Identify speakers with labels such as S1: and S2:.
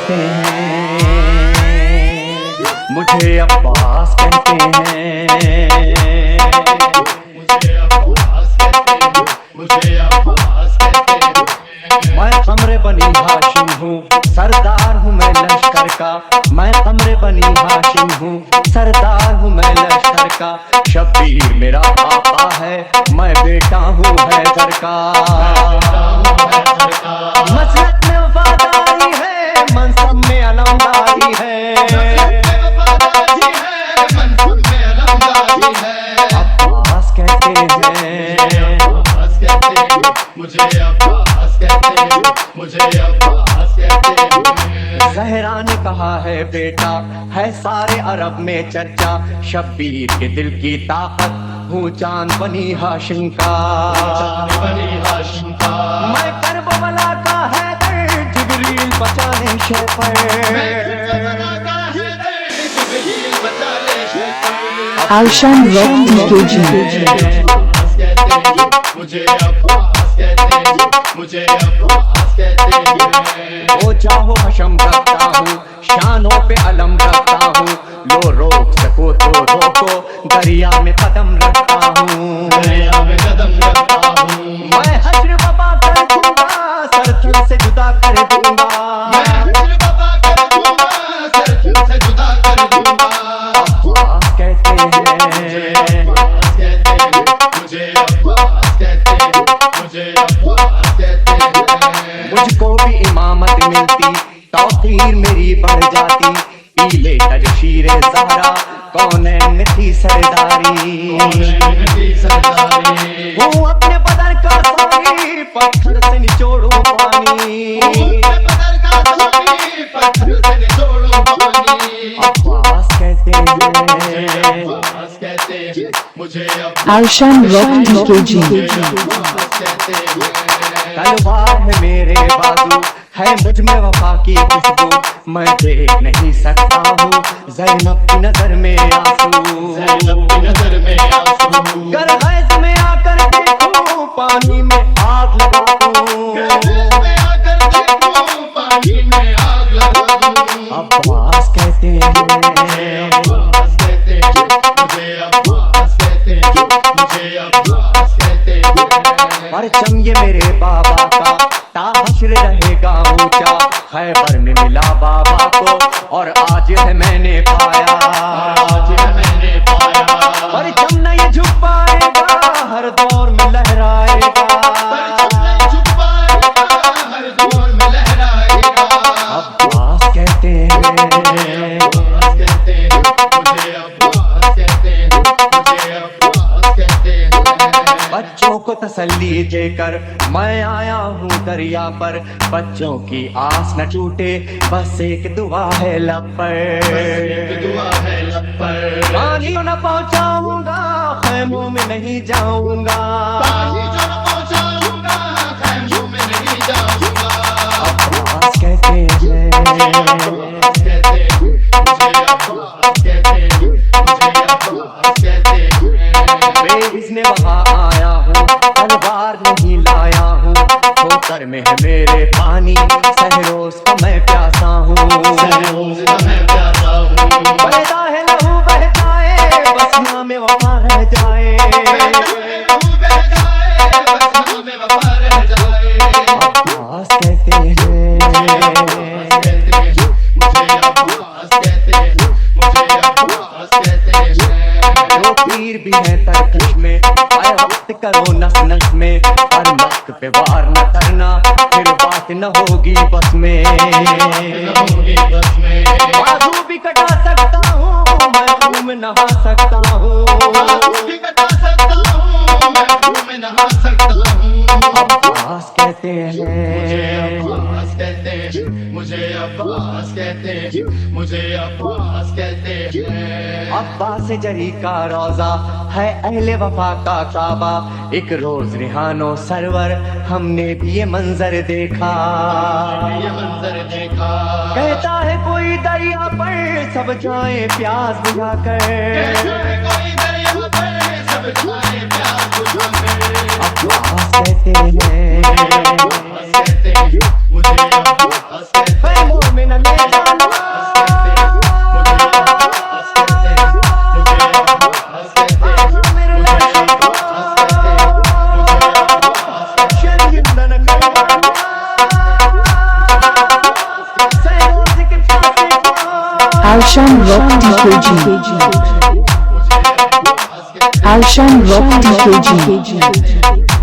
S1: कहते हैं, मुझे अब्बास कहते हैं,
S2: मुझे अब्बास कहते हैं, मुझे अब्बास कहते हैं।
S1: मैं कमरे बनी हाशिम हूँ, सरदार हूँ मैं लश्कर का। मैं कमरे बनी हाशिम हूँ, सरदार हूँ मैं लश्कर का। शब्बीर मेरा पापा है, मैं बेटा हूँ हैदर का। मसलक में वफादारी है, मनसब में अलमदारी है। अब्बास कहते हैं,
S2: मुझे अब्बास कहते हैं, मुझे अब्बास कहते हैं।
S1: ज़हरा ने कहा है बेटा है सारे अरब में चर्चा। शब्बीर के दिल की ताकत हूँ चांद बनी हाशिम का।
S2: बनी हाशिम का
S1: मैं करबला का हैदर, जिब्रील बचाने
S3: आलशान रॉक डीके।
S2: मुझे अब्बास कहते हैं, मुझे अब्बास कहते हैं।
S1: वो चाहो हशम रखता हूँ, शानों पे अलम रखता हूँ। लो रोक सको तो रोको, दरिया में कदम रखता हूँ।
S2: दरिया में कदम रखता हूँ।
S1: मैं हश्र वबा कर दूंगा, सरथल से जुदा कर दूंगा।
S2: मैं हश्र वबा कर दूंगा, सरथल से जुदा कर दूंगा।
S1: अब्बास कहते हैं,
S2: अब्बास कहते हैं, मुझे अब्बास कहते हैं, मुझे अब्बास कहते हैं।
S1: मुझको भी इमामत मिलती, तौकीर मेरी बढ़ जाती। पीले तजशीरे ज़हरा कौनैन में थी सरदारी। हूँ अपने बदर का सारी, पत्थर से निचोड़ू पानी। अब्बास कहते हैं,
S2: अब्बास कहते हैं, मुझे
S3: आलशान रॉक डीके।
S1: तलवार है मेरे बाजू, है मुझ में वफा की खुशबू। मैं देख नहीं सकता हूँ ज़ैनब की नजर में आंसू।
S2: ज़ैनब की नजर में आंसू।
S1: गर गैस में आकर देखूं, पानी में आग लगा दूं।
S2: गैस में आकर देखूं, पानी में आग लगा दूं।
S1: अब्बास कहते हैं,
S2: अब्बास कहते हैं, मुझे अब्बास कहते हैं, मुझे अब्बास कहते हैं।
S1: परचम ये मेरे बाबा का ताहश्र रहेगा ऊंचा। खैबर में मिला बाबा को और आज है मैंने पाया।
S2: आज मैंने पाया।
S1: परचम न ये झुक पाएगा, हर दौर में लहराएगा।
S2: परचम नहीं झुक पाएगा, हर दौर में लहराएगा।
S1: अब्बास कहते हैं,
S2: अब्बास कहते हैं, मुझे अब्बास कहते हैं, मुझे अब्बास कहते हैं।
S1: बच्चों को तसल्ली देकर मैं आया हूँ दरिया पर। बच्चों की आस न टूटे, बस एक दुआ है लब पर।
S2: दुआ है लब पर।
S1: पानी न पहुँचाऊंगा, खैमों में नहीं जाऊंगा।
S2: पानी जो न पहुँचाऊंगा, खैमों में नहीं जाऊंगा।
S1: अब्बास कहते हैं,
S2: अब्बास कहते हैं, मुझे अब्बास कहते हैं, मुझे अब्बास कहते हैं।
S1: बेइज़्ने वहाँ आया हूँ, तलवार नहीं लाया हूँ। ठोकर में है मेरे पानी, सहरोज़ का मैं प्यासा हूँ।
S2: सहरोज़ का मैं प्यासा हूँ।
S1: बहता है लहू बह जाए, बस नाम में वफा रह जाए। अब्बास कहते हैं, जो पीर भी है तरकश में, आए वक्त करो नस नस में। पर मस्त पे वार न करना, फिर बात न होगी बस में। बाजू भी कटा सकता हूँ, मैं खून में नहा सकता हूँ। अब्बास कहते हैं,
S2: मुझे अब्बास कहते हैं, मुझे अब्बास कहते हैं।
S1: अब्बास जरी का रोजा है अहले वफा का काबा। एक रोज रिहानो सरवर हमने भी ये मंजर देखा।
S2: ये मंजर देखा।
S1: कहता है कोई दरिया पर सब जाए प्यास बुझाकर।
S2: कोई दरिया पर सब जाए प्यास बुझाकर।
S1: अब्बास कहते हैं,
S2: मुझे अब्बास कहते हैं,
S1: मोमिन ने
S3: Alshan Rock DKG. Alshan Rock DKG.